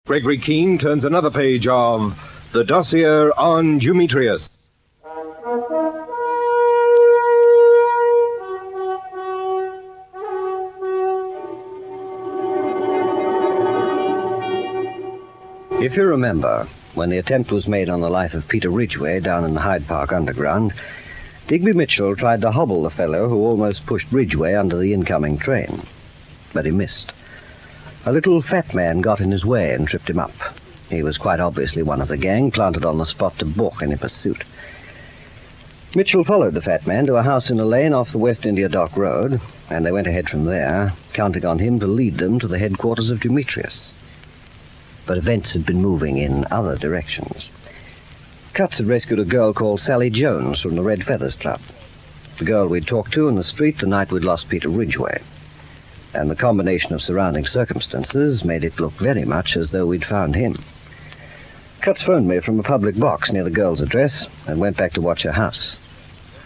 Gregory Keene turns another page of the Dossier on Dumetrius. If you remember, when the attempt was made on the life of Peter Ridgway down in the Hyde Park Underground, Digby Mitchell tried to hobble the fellow who almost pushed Ridgway under the incoming train. But he missed. A little fat man got in his way and tripped him up. He was quite obviously one of the gang, planted on the spot to balk any pursuit. Mitchell followed the fat man to a house in a lane off the West India Dock Road, and they went ahead from there, counting on him to lead them to the headquarters of Dumetrius. But events had been moving in other directions. Cutts had rescued a girl called Sally Jones from the Red Feathers Club. The girl we'd talked to in the street the night we'd lost Peter Ridgway. And the combination of surrounding circumstances made it look very much as though we'd found him. Cutts phoned me from a public box near the girl's address and went back to watch her house.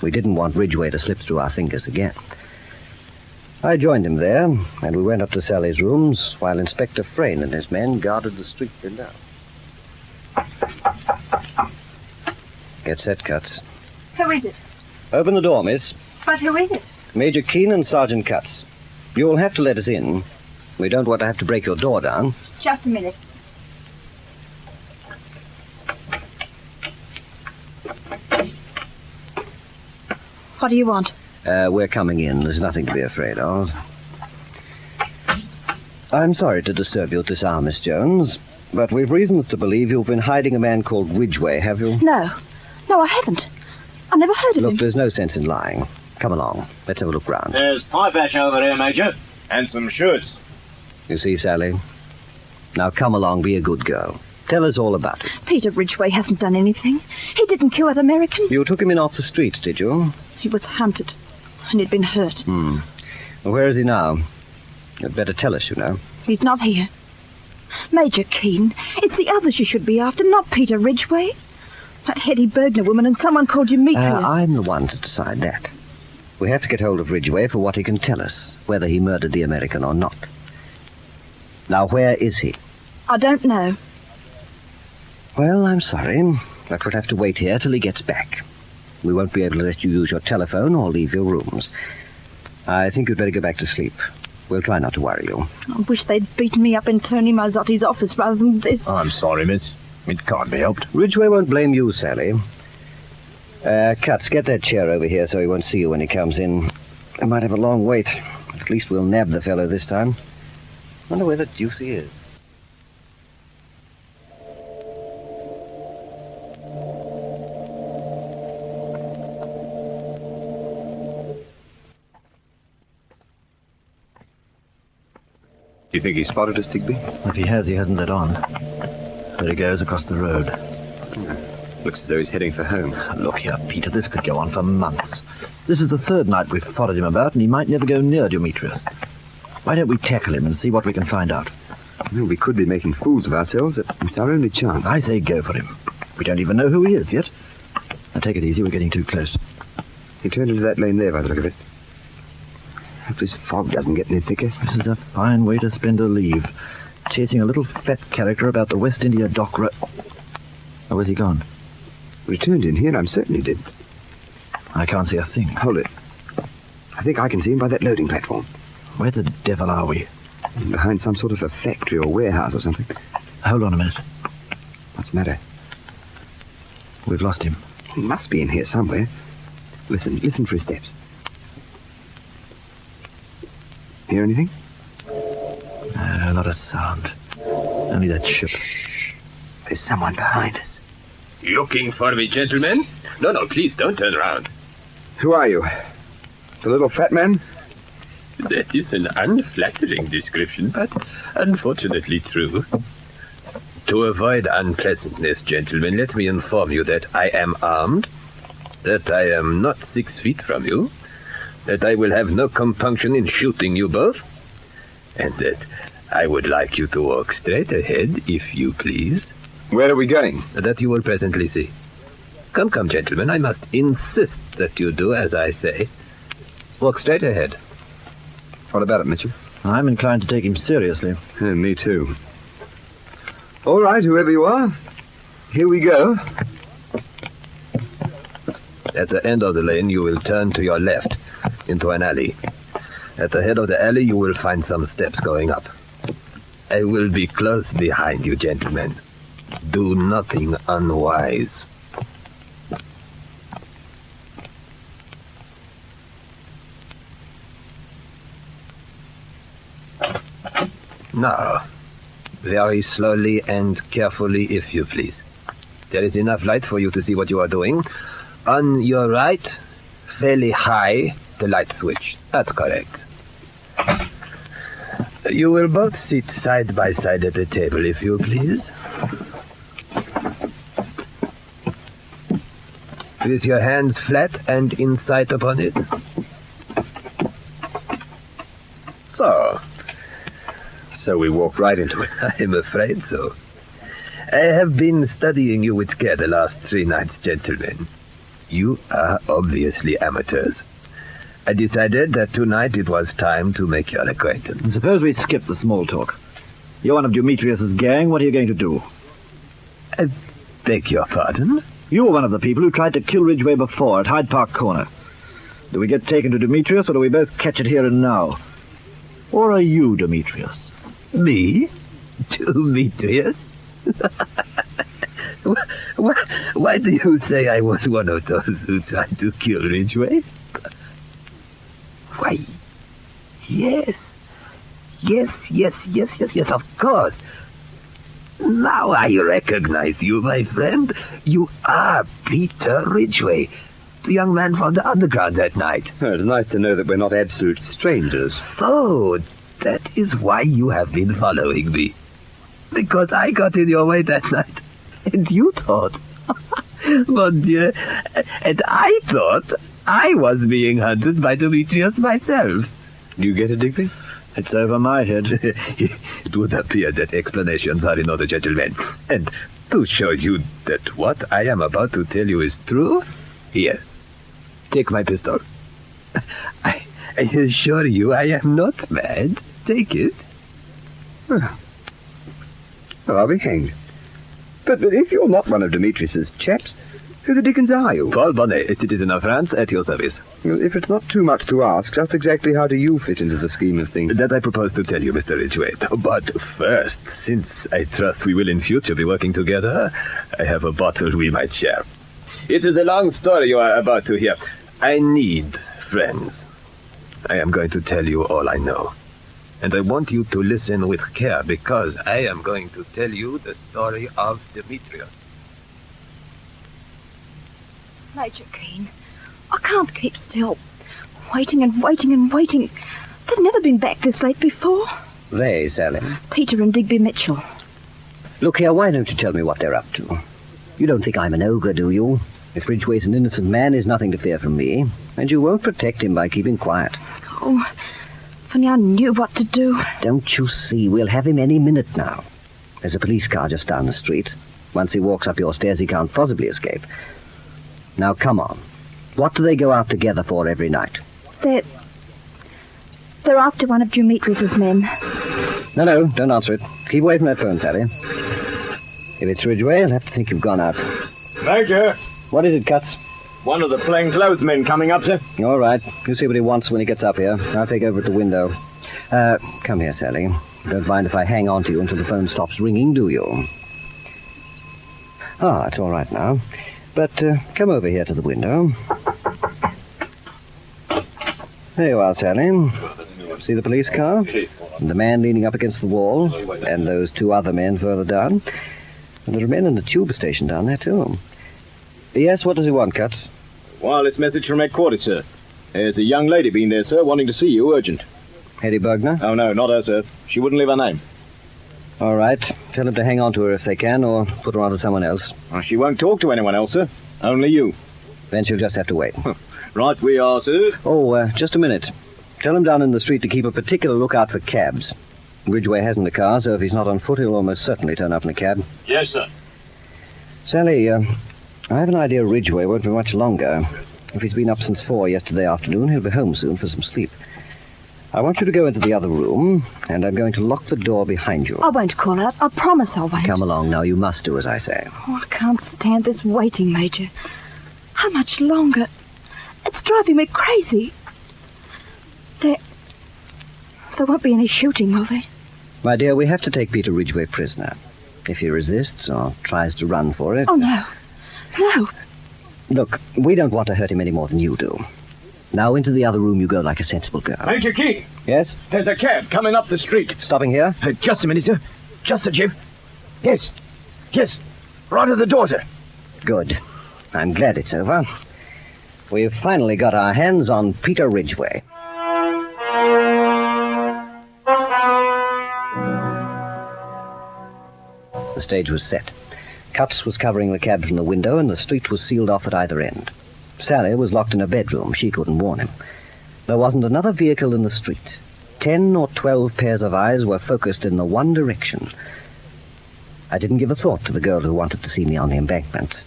We didn't want Ridgway to slip through our fingers again. I joined him there, and we went up to Sally's rooms while Inspector Frayne and his men guarded the street window. Get set, Cutts. Who is it? Open the door, miss. But who is it? Major Keene and Sergeant Cutts. You'll have to let us in. We don't want to have to break your door down. Just a minute. What do you want? We're coming in. There's nothing to be afraid of. I'm sorry to disturb you at this hour, Miss Jones, but we've reasons to believe you've been hiding a man called Ridgway, have you? No, I haven't. I never heard of him. Look, there's no sense in lying. Come along. Let's have a look round. There's pie ash over here, Major, and some shirts. You see, Sally? Now come along, be a good girl. Tell us all about it. Peter Ridgway hasn't done anything. He didn't kill that American. You took him in off the streets, did you? He was hunted, and he'd been hurt. Well, where is he now? You'd better tell us, you know. He's not here. Major Keene, it's the others you should be after, not Peter Ridgway. That Hetty Bergner woman and someone called Dumetrius. I'm the one to decide that. We have to get hold of Ridgway for what he can tell us, whether he murdered the American or not. Now, where is he? I don't know. Well, I'm sorry, but we'll have to wait here till he gets back. We won't be able to let you use your telephone or leave your rooms. I think you'd better go back to sleep. We'll try not to worry you. I wish they'd beaten me up in Tony Marzotti's office rather than this. I'm sorry, miss. It can't be helped. Ridgway won't blame you, Sally. Cutts, get that chair over here so he won't see you when he comes in. I might have a long wait. At least we'll nab the fellow this time. Wonder where the deuce he is. Do you think he spotted us, Digby? If he has, he hasn't let on. There he goes across the road. Looks as though he's heading for home. Look here, Peter, this could go on for months. This is the third night we've followed him about, and he might never go near Dumetrius. Why don't we tackle him and see what we can find out? Well, we could be making fools of ourselves. It's our only chance. I say go for him. We don't even know who he is yet. Now take it easy, we're getting too close. He turned into that lane there by the look of it. Hope this fog doesn't get any thicker. This is a fine way to spend a leave. Chasing a little fat character about the West India Dock Road. Oh, where's he gone? We turned in here, I'm certain he did. I can't see a thing. Hold it. I think I can see him by that loading platform. Where the devil are we? Behind some sort of a factory or warehouse or something. Hold on a minute. What's the matter? We've lost him. He must be in here somewhere. Listen for his steps. Hear anything? Not a sound. Only that ship. Shh. There's someone behind us. Looking for me, gentlemen? No, please don't turn around. Who are you? The little fat man? That is an unflattering description, but unfortunately true. To avoid unpleasantness, gentlemen, let me inform you that I am armed, that I am not 6 feet from you, that I will have no compunction in shooting you both, and that I would like you to walk straight ahead, if you please. Where are we going? That you will presently see. Come, gentlemen, I must insist that you do as I say. Walk straight ahead. What about it, Mitchell? I'm inclined to take him seriously. Me too. All right, whoever you are. Here we go. At the end of the lane, you will turn to your left into an alley. At the head of the alley, you will find some steps going up. I will be close behind you, gentlemen. Do nothing unwise. Now, very slowly and carefully, if you please. There is enough light for you to see what you are doing. On your right, fairly high, the light switch. That's correct. You will both sit side by side at the table, if you please. With your hands flat and in sight upon it. So we walk right into it. I'm afraid so. I have been studying you with care the last 3 nights, gentlemen. You are obviously amateurs. I decided that tonight it was time to make your acquaintance. Suppose we skip the small talk. You're one of Dumetrius's gang. What are you going to do? I beg your pardon? You were one of the people who tried to kill Ridgway before at Hyde Park Corner. Do we get taken to Dumetrius, or do we both catch it here and now? Or are you Dumetrius? Me? Dumetrius? Why do you say I was one of those who tried to kill Ridgway? Why, yes, of course. Now I recognize you, my friend. You are Peter Ridgway, the young man from the underground that night. Oh, it's nice to know that we're not absolute strangers. So, that is why you have been following me. Because I got in your way that night, and you thought, mon Dieu, and I thought I was being hunted by Dumetrius myself. You get it, Digby? It's over my head. It would appear that explanations are in order, gentlemen. And to show you that what I am about to tell you is true, here, take my pistol. I assure you I am not mad. Take it. Oh, I'll be hanged. But if you're not one of Demetrius's chaps, who the dickens are you? Paul Bonnet, a citizen of France, at your service. Well, if it's not too much to ask, just exactly how do you fit into the scheme of things? That I propose to tell you, Mr. Ridgway. But first, since I trust we will in future be working together, I have a bottle we might share. It is a long story you are about to hear. I need friends. I am going to tell you all I know. And I want you to listen with care, because I am going to tell you the story of Dumetrius. Major Keene, I can't keep still. Waiting and waiting and waiting. They've never been back this late before. They, Sally. Peter and Digby Mitchell. Look here, why don't you tell me what they're up to? You don't think I'm an ogre, do you? If Ridgway's an innocent man, there's nothing to fear from me. And you won't protect him by keeping quiet. Oh, if only I knew what to do. Don't you see? We'll have him any minute now. There's a police car just down the street. Once he walks up your stairs, he can't possibly escape. Now, come on. What do they go out together for every night? They're after one of Dumetrius's men. No, don't answer it. Keep away from that phone, Sally. If it's Ridgway, I'll have to think you've gone out. Major! What is it, Cuts? One of the plainclothesmen coming up, sir. All right. You see what he wants when he gets up here. I'll take over at the window. Come here, Sally. Don't mind if I hang on to you until the phone stops ringing, do you? Ah, it's all right now. But come over here to the window. There you are, Sally. See the police car? And the man leaning up against the wall, and those 2 other men further down. And there are men in the tube station down there, too. Yes, what does he want, Cuts? Wireless message from headquarters, sir. There's a young lady been there, sir, wanting to see you, urgent. Hetty Bergner? Oh, no, not her, sir. She wouldn't leave her name. All right. Tell them to hang on to her if they can, or put her on to someone else. Well, she won't talk to anyone else, sir. Only you. Then she'll just have to wait. Right we are, sir. Oh, just a minute. Tell them down in the street to keep a particular lookout for cabs. Ridgway hasn't a car, so if he's not on foot, he'll almost certainly turn up in a cab. Yes, sir. Sally, I have an idea Ridgway won't be much longer. If he's been up since 4 yesterday afternoon, he'll be home soon for some sleep. I want you to go into the other room, and I'm going to lock the door behind you. I won't call out. I promise I won't. Come along now. You must do as I say. Oh, I can't stand this waiting, Major. How much longer? It's driving me crazy. There won't be any shooting, will there? My dear, we have to take Peter Ridgway prisoner. If he resists or tries to run for it... Oh, no. No. Look, we don't want to hurt him any more than you do. Now into the other room you go like a sensible girl. Major Keene, Yes? there's a cab coming up the street. Stopping here? Just a minute, sir. Just a jiff. Yes. Yes. Right at the door, sir. Good. I'm glad it's over. We've finally got our hands on Peter Ridgway. The stage was set. Cuts was covering the cab from the window, and the street was sealed off at either end. Sally was locked in her bedroom. She couldn't warn him. There wasn't another vehicle in the street. 10 or 12 pairs of eyes were focused in the one direction. I didn't give a thought to the girl who wanted to see me on the embankment.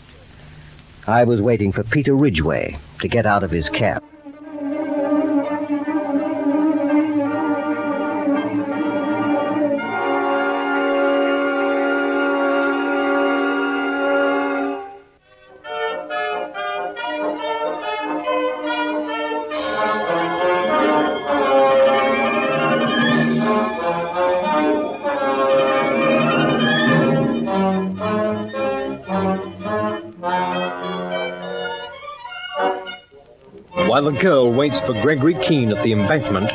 I was waiting for Peter Ridgway to get out of his cab. While the girl waits for Gregory Keene at the embankment,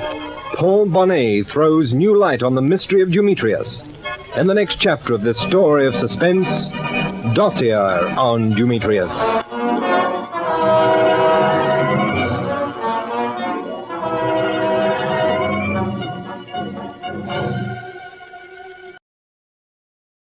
Paul Bonnet throws new light on the mystery of Dumetrius. In the next chapter of this story of suspense, Dossier on Dumetrius.